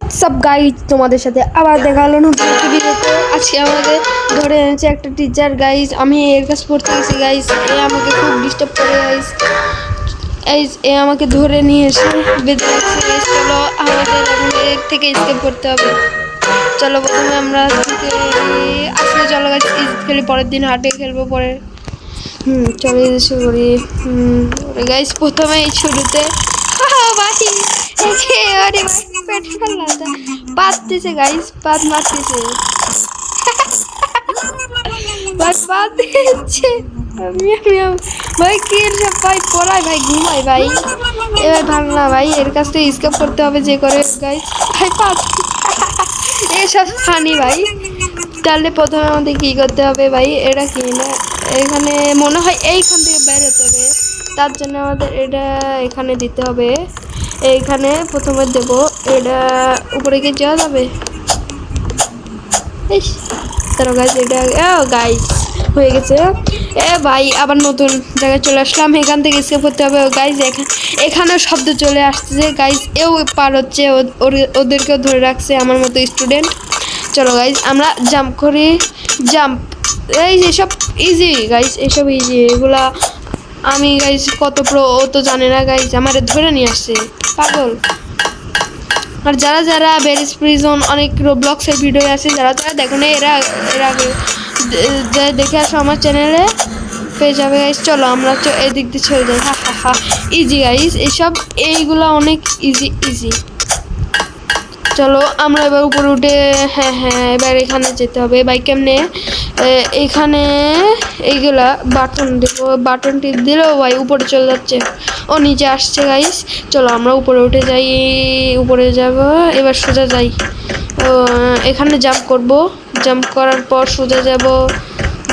WhatsApp guys, তোমাদের সাথে আবার দেখা হলো নতুন একটা ভিডিওতে। আজকে আমাকে ধরে এনেছে একটা টিচার গাইজ। আমি এর কাছে পড়তে গেছি গাইজ, এ আমাকে খুব ডিস্টার্ব করে গাইজ। এ আমাকে ধরে নিয়ে এসে বেঁধে রাখছে গাইজ। চলো আমাদের এখন এর থেকে স্কেপ করতে হবে। চলো প্রথমে আমরা আসলে চলো গাইজ ঈদ খেলি, পরের দিন হাটে খেলবো পরে। চলো ঈদ শুরু করি। গাইজ প্রথমে এই শুরুতে পাততেছে গাইস, পাত মারতেছে পাত দিচ্ছে। ভাই কি সব ভাই পড়ায় ভাই ঘুমাই ভাই। এবার ভালো না ভাই, এর কাছ থেকে স্কেপ করতে হবে যে করে গাইস। ভাই পাত এসব ফানি ভাই। তাহলে প্রথমে আমাদের কি করতে হবে ভাই, এটা কি না এখানে মনে হয় এইখান থেকে বের হতে হবে। তার জন্য আমাদের এটা এখানে দিতে হবে। এইখানে প্রথমে দেব, এটা উপরে গিয়ে যাওয়া যাবে। তারপর গাইস এটা গাইস হয়ে গেছে। এ ভাই আবার নতুন জায়গায় চলে আসলাম, এখান থেকে স্কেপ করতে হবে গাইস। এখানে শব্দ চলে আসছে গাইস, এও পার হচ্ছে, ওদেরকেও ধরে রাখছে আমার মতো স্টুডেন্ট। চলো গাইস আমরা জাম্প করি, জাম্প। এই এসব ইজি গাইস, এসব ইজি। এগুলা আমি গাইস কত প্রো ও তো জানে না গাইস, আমারে ধরে নিয়ে আসছে পাগল। আর যারা যারা বেরিস প্রিজন অনেক রোবলক্সের ভিডিও আছে, যারা যারা দেখো না এর আগে দেখে আসো আমার চ্যানেলে পেয়ে যাবে গাইস। চলো আমরা এদিক দিয়ে চলে যাই। হা ইজি গাইস, এইগুলো অনেক ইজি। চলো আমরা এবার উপরে উঠে, হ্যাঁ এবার এখানে যেতে হবে ভাই। কেমনে এখানে এইগুলা বাটন দেবো, বাটন টিপ দিলেও ভাই উপরে চলে যাচ্ছে, ও নিচে আসছে গাইস। চলো আমরা উপরে উঠে যাই, উপরে যাব। এবার সোজা যাই, এখানে জাম্প করব, জাম্প করার পর সোজা যাব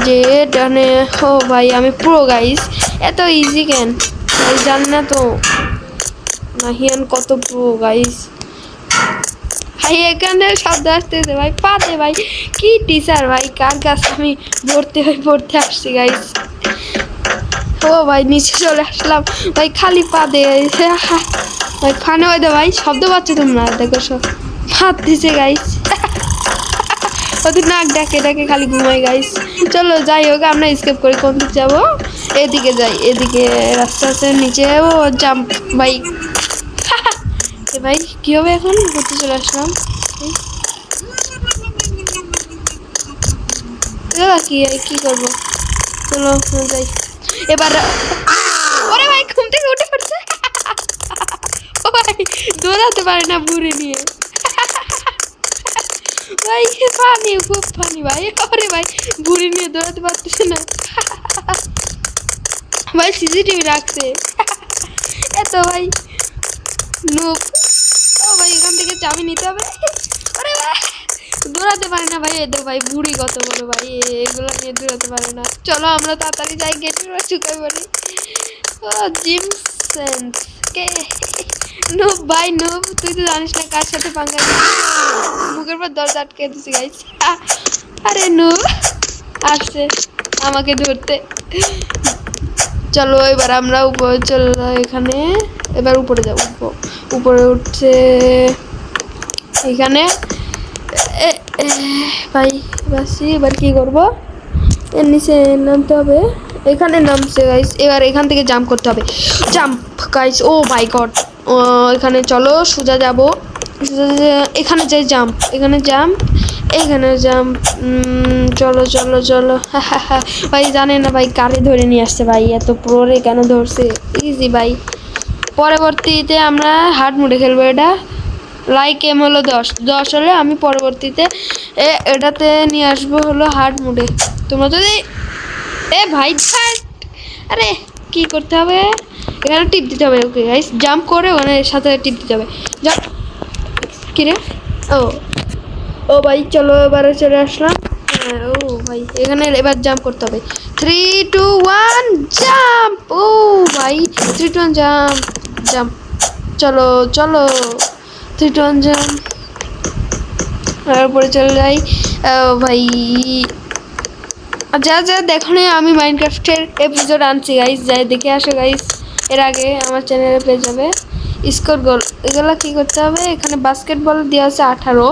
যে ডানে। ও ভাই আমি প্রো গাইস, এত ইজি কেন ভাই, জান না তো নাহিয়ান কত প্রো গাইস। ভাই এখানে শব্দ আসতেছে ভাই, পাতে ভাই কি টিচার ভাই, কার কাছে আমি পড়তে আসছি গাইস। ও ভাই নিচে চলে আসলাম ভাই, খালি পাতে ভাই ফানে হয় ভাই। শব্দ পাচ্ছ তোমরা, দেখো সব ভাত দিছে গাইস। ওদের নাক ডাকে খালি ঘুমাই গাইস। চলো যাই হোক আমরা স্কেপ করি, কোন দিক যাবো, এদিকে যাই, এদিকে রাস্তা আছে নিচে। ও জাম্প ভাই। ভাই কি হবে এখন, ঘুরতে চলে আসলাম। কি করবো, চলো যাই এবার। ওরে ভাই ঘুম থেকে উঠে পড়ছে। ও ভাই দৌড়াতে পারে না বুড়ি নিয়ে ভাই, ফানি খুব ফানি ভাই। ওরে ভাই বুড়ি নিয়ে দৌড়াতে পারতেছে না ভাই, সিসিটিভি রাখছে এত ভাই নুব। ও ভাই এখান থেকে চাবি নিতে হবে। আরে ভাই দৌড়াতে পারে না ভাই, এদের ভাই বুড়ি কত বড় ভাই, এগুলো নিয়ে দৌড়াতে পারে না। চলো আমরা তাড়াতাড়ি যাই, গেটের চুকাই পড়ি। ও জিম সেন্স কে নুব ভাই, নুব তুই তো জানিস না কার সাথে পাঙ্গা, মুখের পর দরজা আটকে দিছি গাইস। আরে নুব আসছে আমাকে ধরতে। চলো এবার আমরা উপরে চলো, এখানে এবার উপরে যাবো। উপরে উঠছে এখানে ভাই বাসি। এবার কি করবো, এর নিচে নামতে হবে, এখানে নামছে গাইস। এবার এখান থেকে জাম্প করতে হবে, জাম্প গাইস। ও মাই গড, এখানে চলো সোজা যাবো, এখানে যাই জাম্প, এখানে জাম্প, এখানে জাম্প। চলো ভাই জানে না ভাই কারে ধরে নিয়ে আসছে ভাই, এত প্রোরে কেন ধরছে। ইজি ভাই, পরবর্তীতে আমরা হার্ড মোডে খেলবো। এটা লাইক এম হলো 10 হলে আমি পরবর্তীতে এটাতে নিয়ে আসবো হলো হার্ড মোডে। তোমরা যদি ভাই আরে কি করতে হবে, এখানে টিপ দিতে হবে। ওকে গাইস জাম্প করে ওখানে সাথে টিপ দিতে হবে। জাম্প কিরে, ও ভাই চলো এবারে চলে আসলাম। ও ভাই এখানে এবার জাম্প করতে হবে। 3, 2, 1 জাম্প। ও ভাই 3, 2, 1 জাম্প। চলো 3, 2, 1 জাম্প। তারপরে চলে যাই ভাই। যা দেখো না, আমি মাইনক্রাফটের এপিসোড আনছি গাইস, যাই দেখে আসো গাইস। এর আগে আমার চ্যানেলে পেয়ে যাবে, স্কোর গোল এগুলো কি করতে হবে? এখানে বাস্কেটবল দেওয়া আছে 18।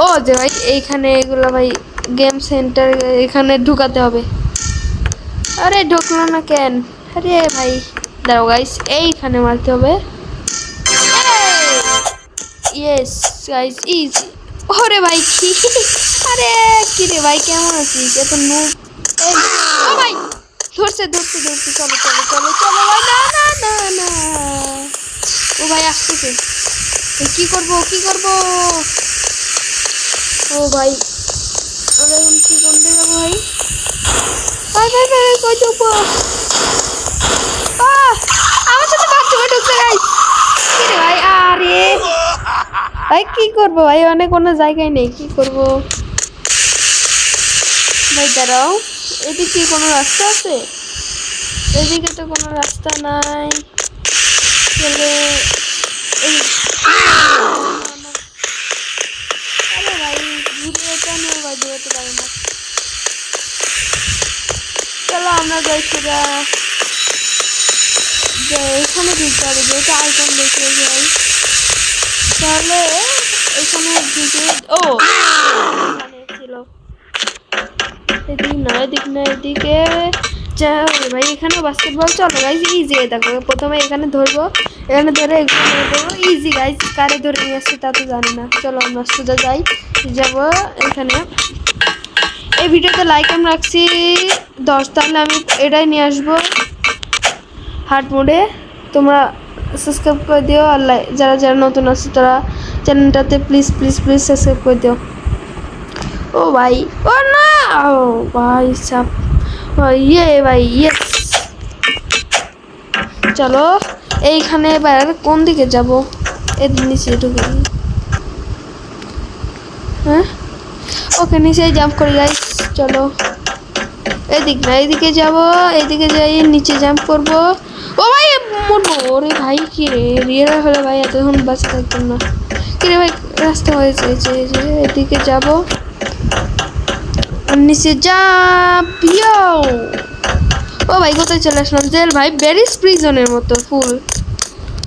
ও যে ভাই এইখানে এগুলো ভাই গেম সেন্টার এখানে ঢুকাতে হবে। আরে ঢুকলো না কেন? আরে ভাই দাঁড়াও গাইস, এইখানে মারতে হবে। Yes guys easy. ওরে ভাই কি, আরে কি রে ভাই কেমন আছিস? এত নুব। ও ভাই ধরছে ধরছে ধরছে, চলো চলো চলো চলো ভাই, না না না না। ও ভাই আসতেছে, কি করব কি করব? ও ভাই আমরা এখন কি করতে যাবো ভাই? ভাই ভাই ভাই কই যাবো? আমার সাথে বাথরুমে ঢুকছে গাইস। কি রে ভাই? আরে ভাই কি করবো ভাই, অনেক কোনো জায়গায় নেই, কি করব ভাই? দাঁড়াও, এদিকে কি কোনো রাস্তা আছে? এদিকে তো কোনো রাস্তা নাই। চলে এই, আরে ভাই ঘুরে এটা নিয়ে ভাই দৌড়াতে পারি না। চলো আমরা যাই সোজা, যে এখানে ঢুকতে হবে, যেহেতু আইকন দেখে যাই তাহলে এখানে ঢুকে। ও এখানে ছিল, এদিক না এদিক না এদিকে যাবে ভাই। এখানে বাস্কেটবল, চলো গাইজ ইজি। দেখো প্রথমে এখানে ধরবো, এখানে ধরে এখানে ধরবো, ইজি গাইজ। কারে ধরে নিয়ে আসছে তা তো জানি না। চলো আমরা সোজা যাই, যাবো এখানে। এই ভিডিওতে লাইক আমি রাখছি 10, তাহলে আমি এটাই নিয়ে আসবো হার্ড মোডে। তোমরা সাবস্ক্রাইব করে দিও, আর যারা যারা নতুন আছে তারা চ্যানেলটাতে প্লিজ প্লিজ প্লিজ সাবস্ক্রাইব করে দিও। ও ভাই, ও না, ও ভাই সাপ, ইয়ে ভাই ইয়েস। চলো এইখানে এবার কোন দিকে যাব? এর নিচে ঢুকে, হ্যাঁ ওকে নিচে জাম্প করি গাইস। চলো এদিক না এদিকে যাব, এদিকে যাই নিচে জাম্প করব। ও ভাই মরবো। ওরে ভাই কি রে, রিয়েল হলে ভাই এতক্ষণ বাঁচা থাকতাম না। কি রে ভাই রাস্তা হয়েছে, যে এদিকে যাব, নিচে জাম্প। ও ভাই কোথায় চলে আসলাম? জেল ভাই, ব্যারিস প্রিজনের মতো ফুল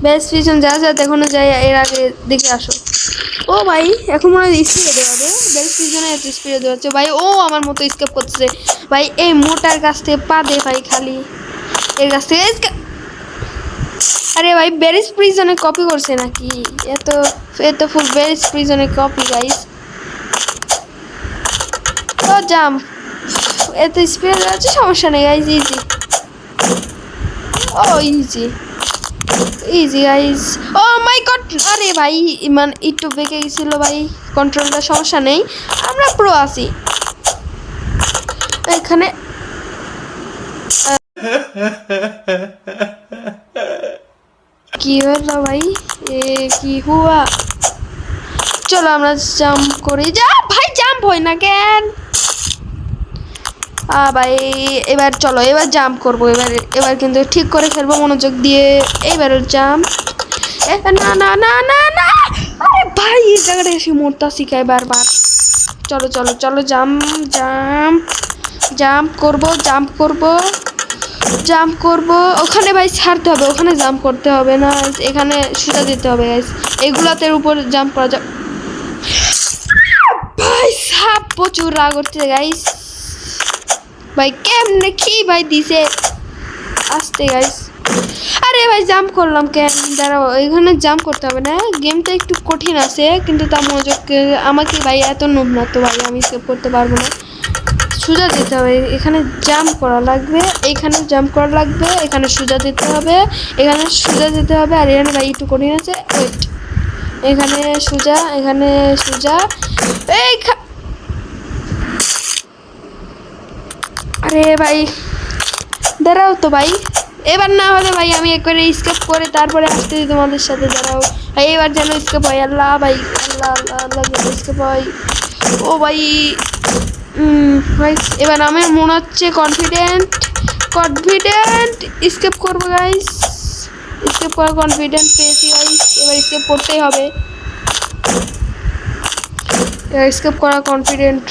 ব্যারিস প্রিজন। যা যা দেখানো যায় এর আগে দেখে আসো। ও ভাই এখন মনে হয় স্পিডে দেওয়া হবে, ব্যারিস প্রিজনে এত স্পিডে দেওয়া হচ্ছে ভাই। ও আমার মতো স্কেপ করছে ভাই, এই মোটার কাছ থেকে পা দে ভাই, খালি এর কাছ থেকে। আরে ভাই ব্যারিস প্রিজনে কপি করছে নাকি? এত এত ফুল ব্যারিস প্রিজনে কপি গাইস। ও জাম্প, এত স্পিড আছে, সমস্যা নেই গাইজ, ইজি। ও ইজি ইজি গাইজ। ও মাই গড, আরে ভাই ইমান একটু বেঁকে গেছিল ভাই, কন্ট্রোলটা সমস্যা নেই, আমরা প্রো আছি এখানে। কি হলো ভাই, এ কি হুয়া? চলো আমরা জাম্প করি। যা ভাই জাম্প হয় না কেন? ভাই এবার চলো এবার জাম্প করবো, এবার কিন্তু ঠিক করে খেলবো মনোযোগ দিয়ে। এইবার জাম্প, না না না না না, আরে ভাই এই জায়গাটা এসে মরতা শিখায় বারবার। চলো চলো চলো জাম্প জাম্প জাম্প করবো, জাম্প করবো জাম্প করবো। ওখানে ভাই ছাড়তে হবে, ওখানে জাম্প করতে হবে না, এখানে সোজা দিতে হবে গাইস। এগুলাতে উপর জাম্প করা যায় ভাই। সাপ প্রচুর রাগ করছে গাইস ভাই, কেমনে কি ভাই দিছে আসতে গাইস। আরে ভাই জাম্প করলাম কেন? দাঁড়াও এখানে জাম্প করতে হবে না, গেমটা একটু কঠিন আছে কিন্তু তা মনোযোগ আমাকে ভাই এত নুব না তো ভাই, আমি সেভ করতে পারবো না। সোজা দিতে হবে, এখানে জাম্প করা লাগবে, এখানে জাম্প করা লাগবে, এখানে সোজা দিতে হবে, এখানে সোজা দিতে হবে। আর এখানে ভাই একটু কঠিন আছে, ওয়েট, এখানে সোজা, এখানে সোজা, এই আরে ভাই দাঁড়াও তো ভাই, এবার না হলে ভাই আমি একবারে স্কেপ করে তারপরে আসতেছি তোমাদের সাথে। দাঁড়াও ভাই, এবার যেন স্কেপ হয়। আল্লাহ ভাই, আল্লাহ আল্লাহ আল্লাহ যেন স্কেপ হয়। ও ভাই ভাই এবার আমার মনে হচ্ছে কনফিডেন্ট স্কেপ করবো গাইস, স্কেপ করার কনফিডেন্ট পেয়েছি গাইস। এবার স্কেপ করতেই হবে, স্কেপ করা কনফিডেন্ট।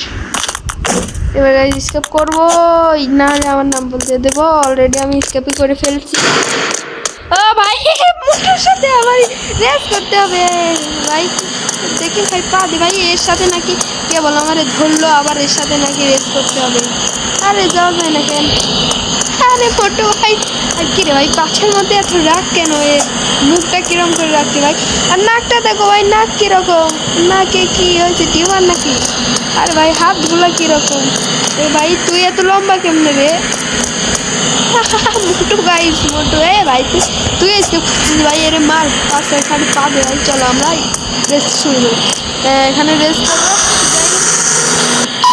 এবার গাইস স্কেপ করবো, না হলে আমার নাম বলতে দেবো, অলরেডি আমি স্কেপই করে ফেলছি। ও ভাই মোটুর সাথে আমার রেস করতে হবে ভাই। দেখে ভাই পা দে ভাই, এর সাথে নাকি কেবল আমার ধরলো, আবার এর সাথে নাকি রেস করতে হবে। আরে যাওয়া যায় না কেন? আরে মোটু ভাই, আর কি রে ভাই পাছের মধ্যে এত রাগ কেন? এর মুখটা কিরম করে রাখছে ভাই, আর নাকটা দেখো ভাই, নাক কিরকম, নাকে কি হয়েছে, টিউমার নাকি? আর ভাই হাতগুলো কিরকম? এ ভাই তুই এত লম্বা কেমনে রে? মোটু গাইস, মোটু এ ভাই তুই এসে খুঁজছিস ভাই, এর মার পাশে খালি পাবে ভাই। চলো আমরা রেস শুরু করি, এখানে রেস করবো।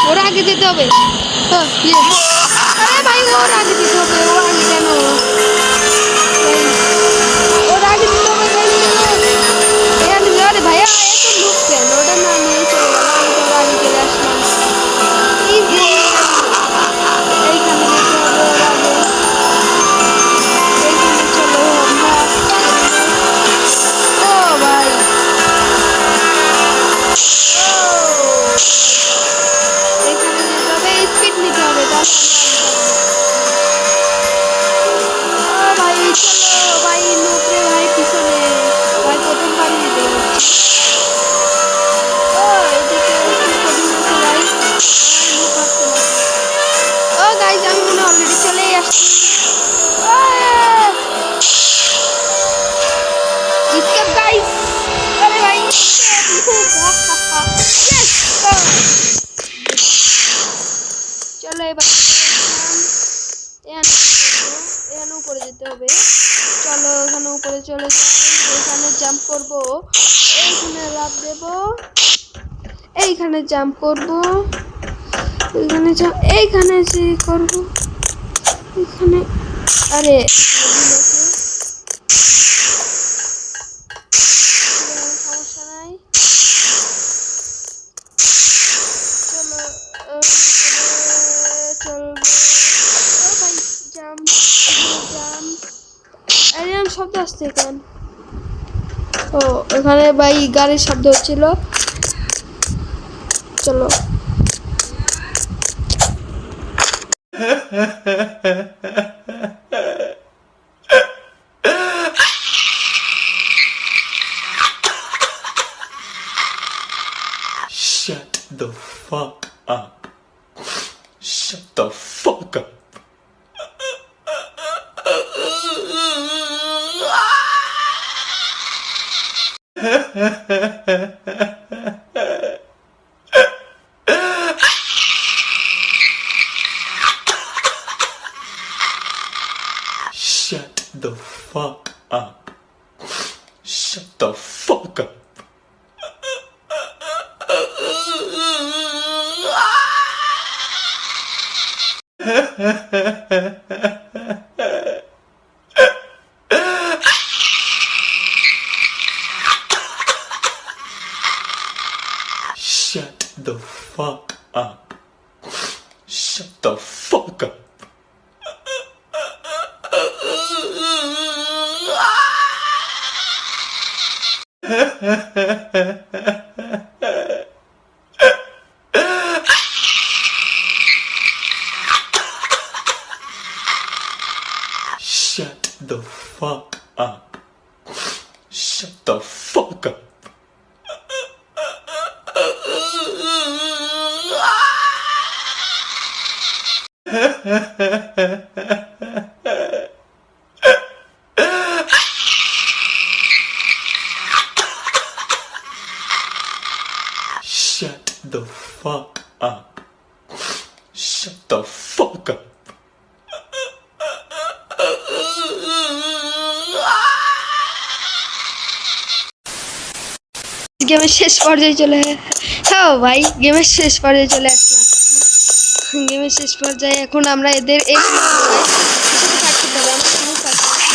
ওর আগে যেতে হবে। আরে ভাই ওর আগে দিতে হবে, ও আগে কেন? ওর আগে দিতে হবে ভাই, এখানে যাওয়ারে ভাইয়া এত লুক কেন? ওটা না নিয়ে চলে গেল, আমি তো ওর আগে চলে আসলাম। ইজি, এইখানে যেতে হবে ওর আগে, এইখানে চলো আমরা। ও ভাই, এখানে যেতে হবে, স্পিড নিতে হবে, তাহলে ভাই চলো ভাই, নুকরে ভাই পিছনে ভাই, প্রথম বাড়ি দিতে পারছি। ও এদিকে একটু কঠিন হচ্ছে ভাই, মুখ আসছে না। ও গাইজ আমি মনে অলরেডি চলেই আসছি। স্কেপ গাইজ, আরে ভাই চলো এবার এখানে উপরে যেতে হবে। চলো এখানে উপরে চলে যাই, এখানে জাম্প করব, এইখানে লাফ দেব, এইখানে জাম্প করব, এইখানে যে করব, এখানে আরে সমস্যা নাই। চলো চলবো ভাই, জাম্প জাম্প, এরকম শব্দ আসছে এখানে। ও এখানে ভাই গাড়ির শব্দ হচ্ছিল। চলো Shut the fuck up. Shut the fuck up. Shut the fuck up. Shut the fuck up. Shut the fuck up. Shut the fuck up. Shut the fuck up. Shut the fuck up. Shut the fuck up. Shut the fuck up. গেমের শেষ পর্যায়ে চলে, হ্যাঁ ভাই গেমের শেষ পর্যায়ে চলে আসলাম। গেমের শেষ পর্যায়ে এখন আমরা এদের সাথে থাকতে হবে, আমার কোনো কাজ নেই।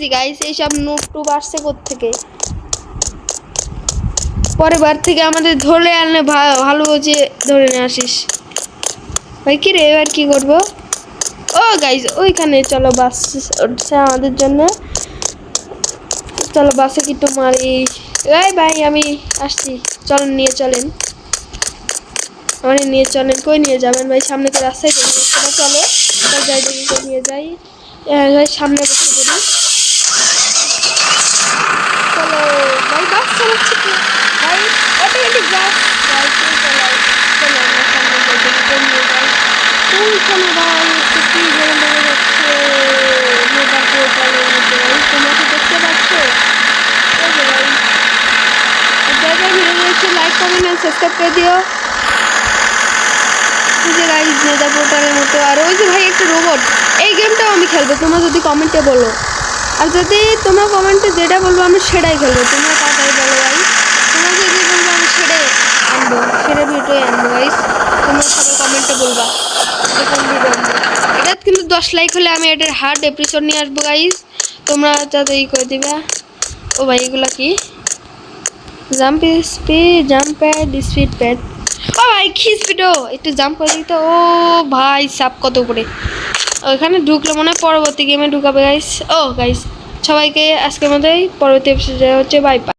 দেখতেছি গাইস এইসব নুব টুব আসছে কোত্থেকে। পরের বার থেকে আমাদের ধরে আনলে ভালো যে ধরে নিয়ে আসিস ভাই। কি রে এবার কি করবো? ও গাইস ওইখানে চলো বাস উঠছে আমাদের জন্য, চলো বাসে কি একটু মারি। এই ভাই আমি আসছি, চলেন নিয়ে চলেন, আমার নিয়ে চলেন। কই নিয়ে যাবেন ভাই? সামনে তো রাস্তায় চলো যাই দেখি কই নিয়ে যাই। ভাই সামনে বসে পড়ি, চলো ভাই। বাস চালাচ্ছে কি ভাই? অটোমেটিক বাস ভাই, তুই চালাই। চলো আমরা সামনে যাই দেখি কই নিয়ে যাই। ওইখানে ভাই একটু কি যেন দেখা যাচ্ছে মেয়েটার পোর্টালের মধ্যে ভাই, তোমরা কি দেখতে পাচ্ছ? এই যে ভাই যারা ভিডিও দেখছো লাইক কমেন্ট আর সাবস্ক্রাইব করে দিও। এই যে গাইস মেয়েটার পোর্টালের মতো। আর ওই যে ভাই একটা রোবট, এই গেমটাও আমি খেলবো তোমরা যদি কমেন্টে বলো। আর যদি তোমরা কমেন্টে যেটা বলবো আমি সেটাই খেলবো, তোমরা তাড়াতাড়ি বলো ভাই। তোমরা যদি বলবো আমি সেটাই আনবো, সেটা ভিডিও আনবো গাইস। তোমরা সবাই কমেন্টে বলবা যে কোন ভিডিও আনবো। এটা কিন্তু 10 লাইক হলে আমি এটার হার্ড এপিসোড নিয়ে আসবো গাইস, তোমরা তাড়াতাড়ি করে দিবা। ও ভাই এগুলা কি? Jump speed, jump pad, speed pad. ও ভাই কি স্পিডও, একটু জাম্প করে দিতে। ও ভাই সাপ কত উপরে। ওখানে ঢুকলে মনে হয় পরবর্তী গেমে ঢুকাবে গাইস। ও গাইস সবাইকে আজকের মতোই, পরবর্তী এপিসোডে হচ্ছে বাই বাই।